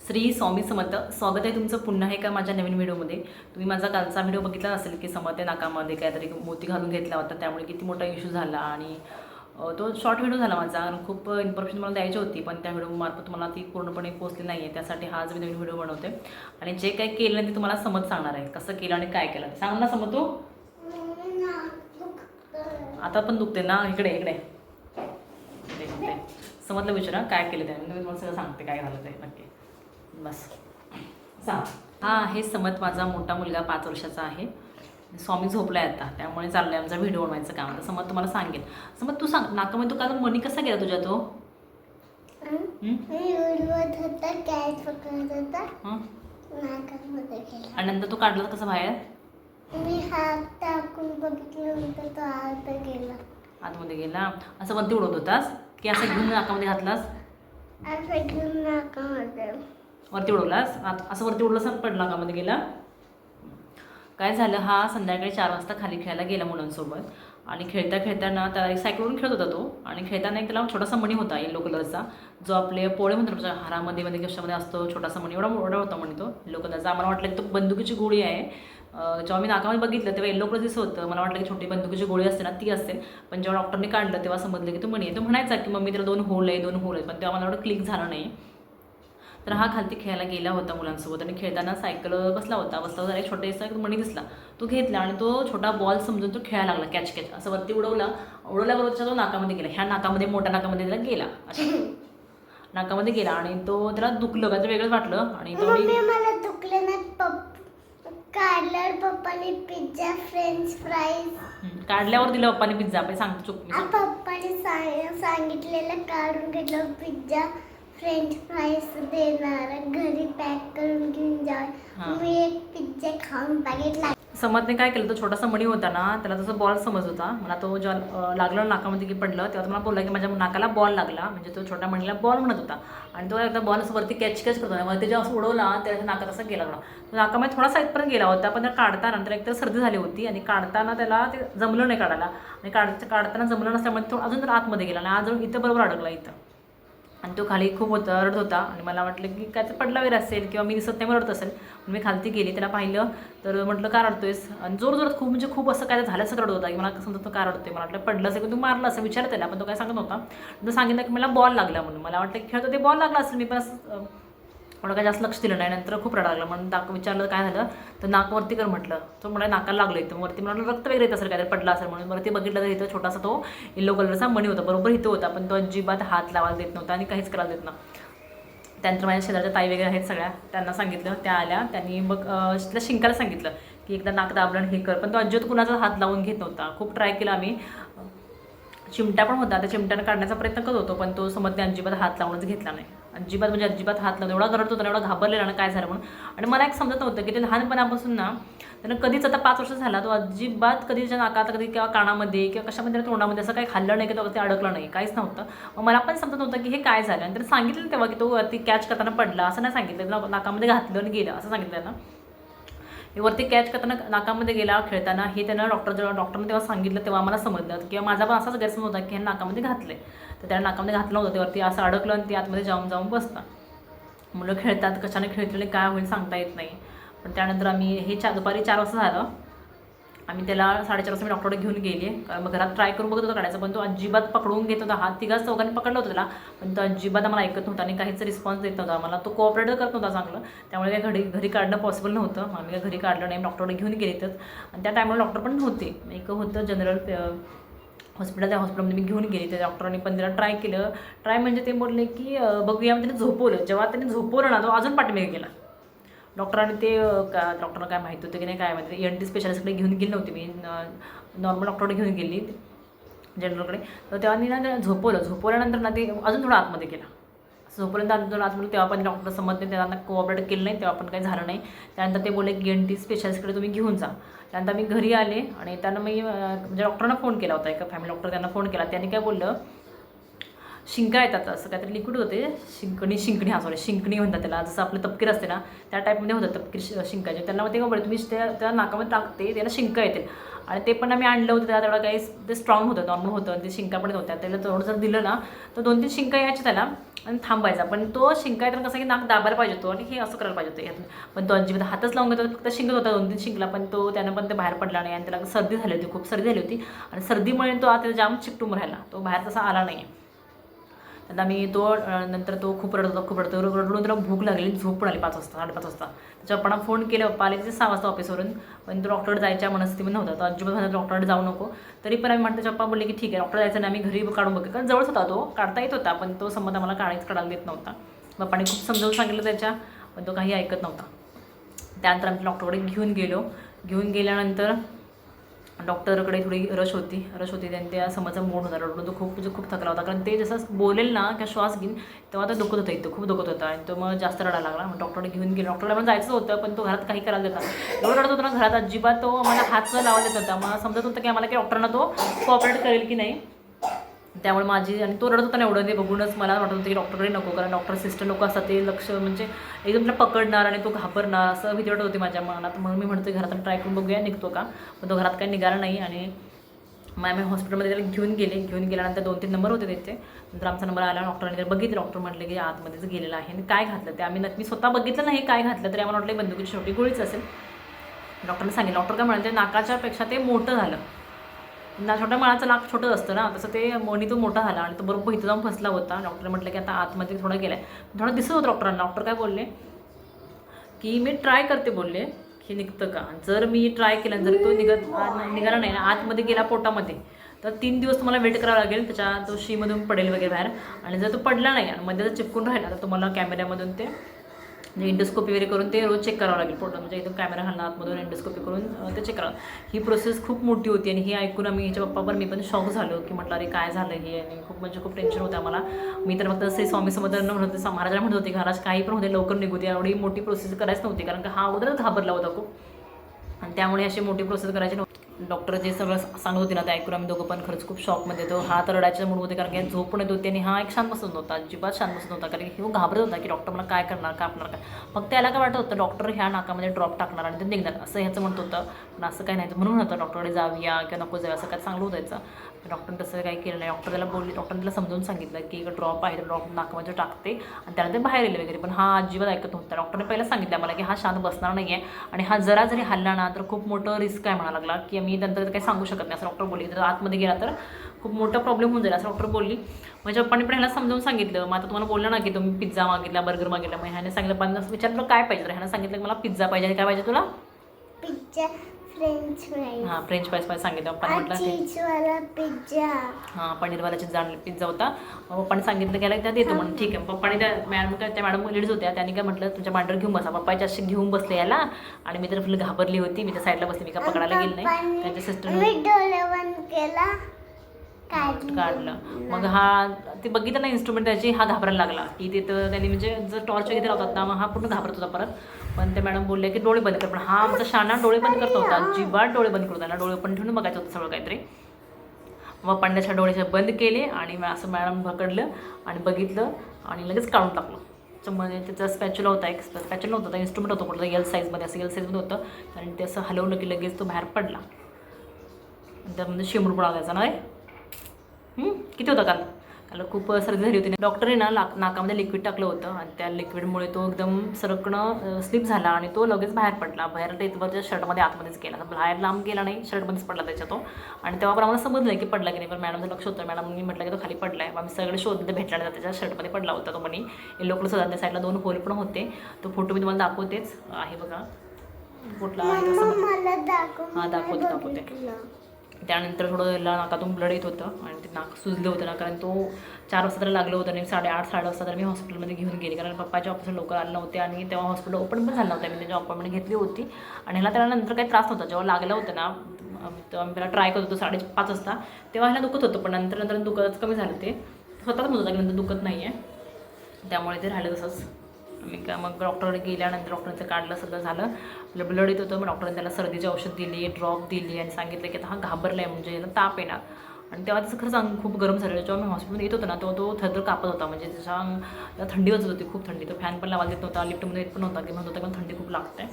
श्री स्वामी समर्थ. स्वागत आहे तुमचं पुन्हा एका माझ्या नवीन व्हिडिओमध्ये. तुम्ही माझा कालचा व्हिडिओ बघितला असेल की समर्थ नाकामध्ये काहीतरी मोती घालून घेतला होता, त्यामुळे किती मोठा इश्यू झाला. आणि तो शॉर्ट व्हिडिओ झाला माझा, आणि खूप इन्फॉर्मेशन मला द्यायची होती, पण त्या व्हिडिओमार्फत मला ती पूर्णपणे पोचली नाही आहे. त्यासाठी हा आज मी नवीन व्हिडिओ बनवते आणि जे काही केलं नाही ते तुम्हाला समज सांगणार आहे, कसं केलं आणि काय केलं. सांग ना समज तू. आता पण दुखते ना. इकडे इकडे समजलं विचारा काय केलं त्याने. मी मला सगळं सांगते काय झालं ते नक्की. बस सांग. हां, हे समत माझा मोठा मुलगा 5 वर्षाचा आहे. स्वामी झोपला आहे आता, त्यामुळे चाललं आहे आमचा व्हिडिओ बनवायचं काम. तर समत तुम्हाला सांगेल. समत तू सांग, नाकामध्ये तू का मनी कसा गेला तुझ्या तो? आणि नंतर तू काढला कसं बाहेर? मी हात टाकून बघितलं तर तो आत गेला. आतमध्ये गेला. असं वरती उडवत होतास की असं घेऊन नाकामध्ये घातलास? असं घेऊन नाकामध्ये वरती उडवलास. असं वरती उडलं असं पडला नाकामध्ये गेला. काय झालं, हा संध्याकाळी 4 वाजता खाली खेळायला गेला मुलांसोबत. आणि खेळताना त्याला एक सायकलवरून खेळत होता तो. आणि खेळताना एक त्याला छोटासा मणी होता येलो कलरचा, जो आपले पोळे म्हणतो हारामध्ये कशामध्ये असतो, छोटासा मणी. एवढा होता मणी तो येलो कलरचा. आम्हाला वाटलं की तो बंदुकीची गोळी आहे. जेव्हा मी नाकामध्ये बघितलं तेव्हा येलो कलर दिसत होतं. मला वाटलं की छोटी बंदुकीची गोळी असते ना ती असेल. पण जेव्हा डॉक्टरने काढलं तेव्हा समजलं की तो मणी आहे. तो म्हणायचा की मम्मी त्याला 2 होल आहे. पण तेव्हा मला एवढं क्लिक झालं नाही. तर हा खालती खेळायला गेला होता मुलांसोबत, आणि खेळताना सायकल बसला एक छोटासा मणी दिसला. तो घेतला आणि तो छोटा बॉल समजून तो खेळायला लागला. कॅच असं वरती उडवल्याबरोबर त्याच्या तो नाकामध्ये गेला. ह्या नाकामध्ये, मोठ्या नाकामध्ये त्याला गेला. नाकामध्ये गेला आणि तो त्याला दुखलं का, वेगळंच वाटलं. आणि तो मला दुखलं ना. काढल्यावर पप्पाने पिझ्झा, फ्रेंच फ्राईज काढल्यावर दिलं पप्पाने पिझ्झा. आपण सांगतो चुक. पप्पाने सांगितलेलं काढून घेतलं पिझ्झा, फ्रेंच फ्राईज देणार, घरी पॅक करून घेऊन जा. मी एक पिझ्झा खाऊन बघितला. समजने काय केलं, तो छोटासा मणी होता ना, त्याला तसं बॉल समज होता. मला तो जेव्हा लागला नाकामध्ये की पडलं, तेव्हा मला बोलला की माझ्या नाकाला बॉल लागला. म्हणजे तो छोट्या मणीला बॉल म्हणत होता. आणि तो एकदा बॉल असं वरती कॅच करतो ना, वरती जेव्हा असं उडवला त्याच्या नाकात असं गेला लागला. तो नाकामध्ये थोडासा इथपर्यंत गेला होता, पण त्या काढताना नंतर एकतर सर्दी झाली होती आणि काढताना त्याला ते जमलं नाही काढायला. आणि काढताना जमलं नसल्यामुळे तो अजून तर आतमध्ये गेला आणि अजून इथं बरोबर अडकला इथं. आणि तो खाली खूप रडत होता. आणि मला वाटलं की काय तर पडला वगैरे असेल किंवा मी दिसत नाही रडत असेल. मी खालती गेली, त्याला पाहिलं तर म्हटलं का रडतोयस. आणि जोरात खूप असं काय झालं असं रडत होता की मला समजत का रडतोय. मला वाटलं पडलं असेल की तू मारलं असं विचारत त्याला, पण तो काय सांगत नव्हता. तर सांगितलं की मला बॉल लागला म्हणून. मला वाटलं की खेळतो ते बॉल लागला असेल. मी पण असं एवढं काय जास्त लक्ष दिलं नाही. नंतर खूप रडायला लागला. म्हणून विचारलं काय झालं, तर नाक वरती कर म्हटलं. तो मला नाकाला लागलं इथं वरती. म्हटलं रक्त वगैरे येत असेल, काय पडला असेल म्हणून. वरती बघितलं तर इथं छोटासा तो येलो कलरचा मणी होता, बरोबर इथं होता. पण तो अजिबात हात लावायला देत नव्हता आणि काहीच करायला देत नव्हता. त्यानंतर माझ्या शेजारच्या ताई वगैरे आहेत सगळ्या, त्यांना सांगितलं. त्या आल्या, त्यांनी मग तिला शिंकायला सांगितलं की एकदा नाक दाबलं हे कर. पण तो अजिबात कुणाचा हात लावून घेत नव्हता. खूप ट्राय केला आम्ही. चिमटा पण होता, त्या चिमट्यानं काढण्याचा प्रयत्न करत होतो, पण तो समजते अजिबात हात लावूनच घेतला नाही. अजिबात हात लावून एवढा रडत होता, एवढा घाबरलेला ना काय झालं म्हणून. आणि मला एक समजत नव्हतं की ते लहानपणापासून ना त्यानं कधीच, आता 5 वर्ष झाला, तो अजिबात कधी त्याच्या नाकात कधी किंवा कानामध्ये किंवा कशामध्ये तोंडामध्ये असं काही खाल्लं नाही की तो ते अडकलं नाही, काहीच नव्हतं. मग मला पण समजत नव्हतं की हे काय झालं. आणि त्याला सांगितलं तेव्हा की तो वरती कॅच करताना पडला, असं नाही सांगितलं. नाकामध्ये घातलं आणि गेलं असं सांगितलं ना. वरती कॅच करताना नाकामध्ये गेला खेळताना, हे त्यानं डॉक्टरने तेव्हा सांगितलं. तेव्हा मला समजलं किंवा माझा पण असाच गैरसमज होता की हे नाकामध्ये घातले. तर त्याला नाकामध्ये घातलं नव्हतं, त्यावरती असं अडकलं आणि ते आतमध्ये जाऊन बसतात. मुलं खेळतात, कशाने खेळतील काय होईल सांगता येत नाही. पण त्यानंतर आम्ही हे दुपारी 4 वाजता झालं. आम्ही त्याला 4:30 वाजता मी डॉक्टरकडे घेऊन गेले. मग घरात ट्राय करून बघत होता काढायचा, पण तो अजिबात पकडून घेत होता. हात 3-4 पकडलं होतं त्याला, पण तो अजिबात आम्हाला ऐकत नव्हता आणि काहीच रिस्पॉन्स देत नव्हता. मला तो कोऑपरेट करत नव्हता चांगलं. त्यामुळे काय घरी काढणं पॉसिबल नव्हतं. आम्ही काय घरी काढलं नाही, डॉक्टरकडे घेऊन गेले. तर आणि त्या टायमाला डॉक्टर पण नव्हते. एक होतं जनरल हॉस्पिटल, त्या हॉस्पिटलमध्ये मी घेऊन गेली. त्या डॉक्टरांनी पण त्याला ट्राय म्हणजे ते बोलले की बघूया. त्याने झोपवलं. जेव्हा त्याने झोपवलं ना, तो अजून पाठीमागे गेला. डॉक्टरांनी डॉक्टरला काय माहिती होतं की नाही काय माहिती, ENT स्पेशालिस्टकडे घेऊन गेली नव्हती मी, नॉर्मल डॉक्टरकडे घेऊन गेली जनरलकडे. तर तेव्हा मी ना झोपवल्यानंतर ना ते अजून थोडं आतमध्ये गेला. झोपल्यानंतर अजून थोडं आतमध्ये, तेव्हा पण डॉक्टर समजते, त्यांना कोऑपरेट केलं नाही, तेव्हा पण काही झालं नाही. त्यानंतर ते बोलले की ENT स्पेशालिस्टकडे तुम्ही घेऊन जा. त्यानंतर मी घरी आले आणि त्यांना मी म्हणजे डॉक्टरांना फोन केला होता, एका फॅमिली डॉक्टर, त्यांना फोन केला. त्यांनी काय बोललं शिंका येतात, असं काहीतरी लिक्विड होते, शिंकणी शिंकणी म्हणतात त्याला, जसं आपलं तपकीर असते ना त्या टाईपमध्ये होतं तपकीर शिंकाचे. त्यांना ते काय तुम्ही त्या नाकामध्ये टाकते त्याला शिंका येतील. आणि ते पण आम्ही आणलं होतं, त्याला तेवढं काही ते स्ट्रॉंग होतं, नॉर्मल होतं, ते शिंका पण होत्या. त्याला तेवढं जर दिलं ना तर 2-3 शिंका यायच्या त्याला आणि थांबायचा. पण तो शिंका येताना कसं की नाक दाबायला पाहिजे होतो आणि हे असं करायला पाहिजे होतं यातून. पण तो अजिबात हातच लावून घेतो, फक्त शिंकत होता 2-3 शिंकला, पण तो त्यानं पण ते बाहेर पडला नाही. आणि त्याला सर्दी झाली होती, खूप सर्दी झाली होती आणि सर्दीमुळे तो आता जाम चिकटून राहिला, तो बाहेर तसा आला नाही. आता मी नंतर तो खूप रडून त्याला भूक लागली, झोप पण आली 5 वाजता 5:30 वाजता. त्याच्या पप्पांना फोन केले, पप्पा आले ते 6 वाजता ऑफिसवरून, पण तो डॉक्टरकडे जायच्या मनस्थितीमध्ये नव्हता. तर अजिबात म्हणत डॉक्टरकडे जाऊ नको. तरी पण आम्ही म्हणतो, पप्पा बोलले की ठीक आहे डॉक्टर जायचं नाही, आम्ही घरी काढून बघू, कारण जवळच होता, तो काढता येत होता, पण तो संबंध आम्हाला काढायला देत नव्हता. पप्पाने खूप समजावून सांगितलं त्याच्या, पण तो काही ऐकत नव्हता. त्यानंतर आम्ही डॉक्टरकडे घेऊन गेल्यानंतर डॉक्टरकडे थोडी रश होती त्यांनी त्या समोरचा मूड होता, रडून तो खूप थकला होता. कारण ते जसं बोलेल ना किंवा श्वास घेईन तेव्हा तो दुखत होता, इथं खूप दुखत होता आणि तो मग जास्त रडायला लागला. मग डॉक्टरकडे घेऊन गेलो. डॉक्टरला पण जायचं होतं, पण तो घरात काही करायला देता, एवढं रडत होता ना घरात, अजिबात तो आम्हाला हात लावायला देत होता. मला समजत होतं की आम्हाला की डॉक्टरना तो कोऑपरेट करेल की नाही. त्यामुळे आणि तो रडत होता ना एवढं, ते बघूनच मला वाटत होतं की डॉक्टरकडे नको, कारण डॉक्टर सिस्टर लोक असतात ते लक्ष म्हणजे एकदम त्याला पकडणार आणि तो घाबरणार, असं भीती वाटत होती माझ्या मनात. म्हणून मी म्हणते घरात ट्राय करून बघूया निघतो का, पण तो घरात काही निघाला नाही. आणि मग आम्ही हॉस्पिटलमध्ये त्याला घेऊन गेल्यानंतर 2-3 नंबर होते त्याचे. नंतर आमचा नंबर आला, डॉक्टरांनी जर बघितलं, डॉक्टर म्हटले की आतमध्येच गेलेला आहे. आणि काय घातलं ते मी स्वतः बघितलं नाही काय घातलं, तरी आम्हाला वाटलं बंदुकीची छोटी गोळीच असेल. डॉक्टरने सांगितलं, डॉक्टर काय म्हणाले, नाकाच्या पेक्षा ते मोठं झालं छोट्या माळाचं नाक छोटं असतं ना, तसं ते मणी तो मोठा झाला आणि तो बरोबर इथं जाऊन फसला होता. डॉक्टर म्हटलं की आता आतमध्ये थोडा गेला आहे, थोडं दिसत होतं डॉक्टरांना. डॉक्टर काय बोलले की मी ट्राय करते, बोलले की निघतं का. जर मी ट्राय केलं, जर तो निघाला नाही, आतमध्ये गेला पोटामध्ये, तर 3 दिवस तुम्हाला वेट करावं लागेल, तो शीमधून पडेल वगैरे बाहेर. आणि जर तो पडला नाही आणि मध्ये जर चिपकून राहिला तर तुम्हाला कॅमेऱ्यामधून ते म्हणजे इंडोस्कोपी वगैरे करून ते रोज चेक करावं लागेल पोटात, म्हणजे एकदम कॅमेरा घालणं आतमधून इंडोस्कोपी करून ते चेक करावं. ही प्रोसेस खूप मोठी होती आणि हे ऐकून आम्ही हिच्या पप्पा पण मी पण शॉक झालो की म्हटलं अरे काय झालं हे. आणि खूप टेन्शन होतं आम्हाला. मी तर फक्त असे स्वामी समर्थांना म्हणत होते, महाराजांना म्हणत होते महाराज काही पण होते लवकर निघू दे, एवढी मोठी प्रोसेस करायच नव्हती, कारण का हा अगोदरच घाबरला होता खूप आणि त्यामुळे अशी मोठी प्रोसेस करायची नव्हती. डॉक्टर जे सगळं सांगत होते ना ते ऐकून आम्ही दोघं पण खरंच खूप शॉकमध्ये येतो. हा तर रडायच्या मूड होते, कारण की झोप पण येत होती आणि हा एक शांत बसत नव्हता, अजिबात शांत बसत नव्हता, कारण की तो घाबरत होता की डॉक्टर मला काय करणार, कापणार काय. मग त्याला काय वाटत होतं डॉक्टर ह्या नाकामध्ये ड्रॉप टाकणार आणि ते निघणार असं ह्याचं म्हणत होतं. पण असं काही नाही, म्हणून होतं डॉक्टरकडे जाऊया किंवा नको जाऊया असं काय चांगलं होतायचं. डॉक्टरने तसं काही केलं नाही. डॉक्टरने त्याला समजावून सांगितलं की एक ड्रॉप आहे, ड्रॉप नाकामध्ये टाकते आणि त्याला ते बाहेर येईल वगैरे, पण हा अजिबात ऐकत नव्हता. डॉक्टरने पहिलं सांगितलं मला की हा शांत बसणार नाही आहे आणि हा जरा जरी हल्ला ना तर खूप मोठं रिस्क आहे म्हणायला लागला, की मी नंतर काही सांगू शकत नाही असं डॉक्टर बोलली. जर आतमध्ये गेला तर खूप मोठा प्रॉब्लेम होऊन जाईल असं डॉक्टर बोलली. माझ्या पप्पांनी पण ह्याला समजावून सांगितलं. मग आता तुम्हाला बोललं ना की तुम्ही पिझ्झा मागितला, बर्गर मागितला, मग ह्याने सांगितलं, पण विचारलं काय पाहिजे, तर ह्यानं सांगितलं की मला पिझ्झा पाहिजे. काय पाहिजे तुला? Pizza, French fries. हां, फ्रेंच फ्राईज पाहिजे सांगितलं पप्पाने. म्हटलं चीजवाला पिझ्झा. हां, पनीरवाला पिझ्झा होता. पप्पाने सांगितलं गेला त्यात येतो म्हणून. ठीक आहे. पप्पाने त्या मॅडम लेडीज होत्या, त्यांनी काय म्हटलं तुमच्या मांडीवर घेऊन बसा. पप्पाच्या अशी घेऊन बसले याला आणि मी तर फुल घाबरली होती. मी त्या साईडला बसली, मी का पकडायला गेली नाही. त्यांच्या सिस्टरने डोळे बंद केला, काढलं. मग हा ते बघितलं ना इन्स्ट्रुमेंट त्याची, हा घाबरायला लागला की तिथं त्यांनी म्हणजे जर टॉर्च वगैरे लावतात ना, मग हा पूर्ण घाबरत होता परत. पण ते मॅडम बोलले की डोळे बंद कर, पण हा आमचा शाणा डोळे बंद करत होता, अजिबात डोळे बंद करत होता, डोळे पण ठेवून बघायचं होतं सगळं काहीतरी. मग पंड्याच्या डोळ्याचे बंद केले आणि असं मॅडम पकडलं आणि बघितलं आणि लगेच काढून टाकलं. त्याच्यामध्ये त्याचा स्पॅच्युला होता, एक स्पॅच्युला होता, इन्स्ट्रुमेंट होतं कुठलं एल साईजमध्ये, असं एल साईजमध्ये होतं. आणि ते असं हलवलं की लगेच तो बाहेर पडला. त्यामध्ये शेंबूड पण आलायचा ना. किती होता काल खूप सर्दी झाली होती. डॉक्टरने ना नाकामध्ये लिक्विड टाकलं होतं आणि त्या लिक्विडमुळे तो एकदम सरकणं स्लिप झाला आणि तो लगेच बाहेर पडला. बाहेर इथवरच्या शर्टमध्ये आतमध्येच गेला, बाहेर लांब गेला नाही, शर्टमध्येच पडला त्याच्या तो. आणि तेव्हा पण आम्हाला समजलं की पडला की नाही, पण मॅडमचं लक्ष होतं. मॅडमनी म्हटलं की तो खाली पडला आहे. आम्ही सगळे शोधले, ते भेटला नाही, त्याच्या शर्टमध्ये पडला होता तो मनी. येलो कलर सुद्धा, त्या साईडला 2 होल पण होते. तो फोटो मी तुम्हाला दाखवतेच आहे बघा, कुठला आहे तसं. हां, दाखवते. त्यानंतर थोडं नाकातून ब्लड येत होतं आणि ते नाक सुजलं होतं ना, कारण तो 4 वाजता तर लागलं होतं आणि 8:30 साडेवाजता तर मी हॉस्पिटलमध्ये घेऊन गेले, कारण पप्पाच्या ऑफिसला लवकर आले नव्हते आणि तेव्हा हॉस्पिटल ओपन पण झालं नव्हतं. मी त्याची अपॉइंटमेंट घेतली होती आणि त्याला नंतर काही त्रास नव्हता. जेव्हा लागलं होतं ना, तेव्हा आम्ही त्याला ट्राय करत होतो 5:30 वाजता, तेव्हा ह्याला दुखत होतं, पण नंतर दुखत कमी झालं. ते स्वतःच म्हणत होता की नंतर दुखत नाही आहे, त्यामुळे ते राहिलं तसंच. मग डॉक्टरकडे गेल्यानंतर डॉक्टरांचं काढलं, सगळं झालं, ब्लड येत होतं. मग डॉक्टरांनी त्याला सर्दीची औषध दिली, ड्रॉप दिली आणि सांगितलं की आता हा घाबरला आहे, म्हणजे याला ताप येणार. आणि तेव्हा त्याचं खरंच अंग खूप गरम झालेलं. जेव्हा मी हॉस्पिटलमध्ये येत होतो ना तेव्हा तो थरथर कापत होता. म्हणजे त्याच्या त्याला थंडी वाजत होती, खूप थंडी. तो फॅन पण लावायला देत नव्हता, लिफ्टमध्ये येत पण नव्हता, की म्हणत होता की मला थंडी खूप लागते.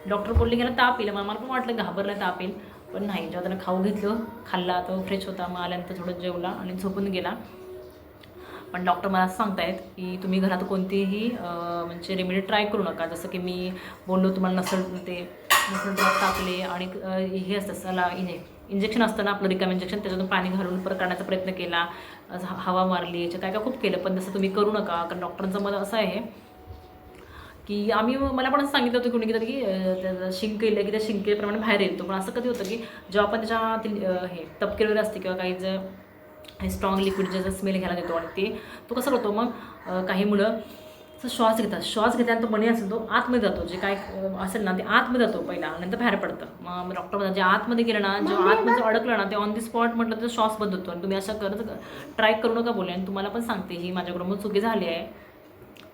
डॉक्टर बोलले की याला ताप येईल. मला पण वाटलं घाबरला ताप येईल, पण नाही. जेव्हा त्यानं खाऊ घेतलं, खाल्ला, तो फ्रेश होता. मग आल्यानंतर थोडं जेवला आणि झोपून गेला. पण डॉक्टर मला असं सांगतायत की तुम्ही घरात कोणतीही म्हणजे रेमेडी ट्राय करू नका. जसं की मी बोललो तुम्हाला नसल ड्रॉप टाकले आणि हे असतं सला इंजेक्शन असतं ना आपलं रिकाम इंजेक्शन, त्याच्यातून पाणी घालून परत काढण्याचा प्रयत्न केला, हवा मारली, याच्या काय काय खूप केलं. पण तसं तुम्ही करू नका. कारण डॉक्टरांचं मत असं आहे की मला पण असं सांगितलं होतं कोणी की त्याचं शिंक केलं की त्या शिंकेप्रमाणे बाहेर येतो. पण असं कधी होतं की जेव्हा आपण त्याच्या हे तपकीर वगैरे असते किंवा काही जर हे स्ट्रॉंग लिक्विड ज्याचा स्मेल घ्यायला देतो आणि तो कसं करतो मग काही मुलं श्वास घेताना तो मणी असेल तो आतमध्ये जातो. जे काय असेल ना ते आतमध्ये जातो पहिला, नंतर बाहेर पडतं. मग डॉक्टर म्हणतात जे आतमध्ये गेलं ना, जेव्हा आतमध्ये अडकलं ना ते ऑन दी स्पॉट म्हटलं तर श्वास बंद होतो. आणि तुम्ही असं करत ट्राय करू नका बोले. आणि तुम्हाला पण सांगते ही माझ्याकडून चुकी झाली आहे.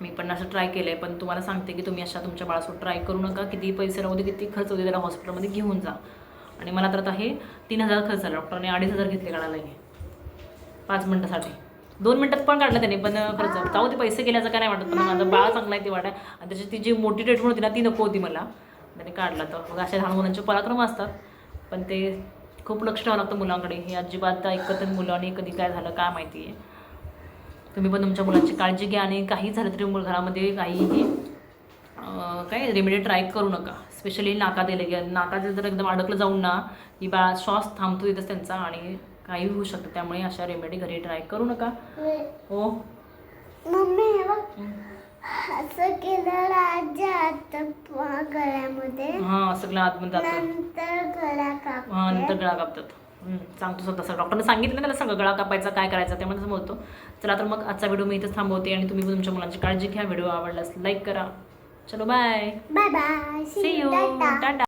मी पण असं ट्राय केलं आहे, पण तुम्हाला सांगते की तुम्ही अशा तुमच्या बाळासोबत ट्राय करू नका. किती पैसे राहू दे, किती खर्च होते, त्याला हॉस्पिटलमध्ये घेऊन जा. आणि मला तर आता हे 3,000 खर्च झाला. डॉक्टरने 2,500 घेतले काढायला हे 5 मिनटासाठी. 2 मिनटात पण काढलं त्याने, पण खर्च जाऊ ते पैसे गेल्याचं काय नाही वाटत. पण माझं बाळ चांगला आहे ते वाटाय. आणि त्याची ती जी मोठी ट्रीटमेंट होती ना ती नको होती मला, त्याने काढला. तर मग अशा लहान मुलांचे पराक्रम असतात, पण ते खूप लक्ष ठेवावं लागतं मुलांकडे. हे अजिबात ऐकत मुलं आणि कधी काय झालं काय माहिती आहे. तुम्ही पण तुमच्या मुलांची काळजी घ्या. आणि काही झालं तरी घरामध्ये काहीही काय रेमेडी ट्राय करू नका. स्पेशली नाकात दिले की नाकात जर एकदम अडकलं जाऊन ना की बाळा श्वास थांबतो येतच त्यांचा आणि काही होऊ शकतं. त्यामुळे अशा रेमेडी घरी ट्राय करू नका. हो मम्मी हे बघ, असं केलं आत गळ्यामध्ये, हां सगळं आतमध्ये जातं, नंतर गळा हां नंतर कापते. गळा कापतात. सांगतो स्वतः डॉक्टरने सांगितलं ना त्याला सगळं गळा कापायचा काय करायचं त्यामुळे तसं बोलतो. चला तर मग आजचा व्हिडिओ मी इथंच थांबवते. आणि तुम्ही पण तुमच्या मुलांची काळजी घ्या. व्हिडिओ आवडल्यास लाईक करा. चलो bye bye bye, see you Tata.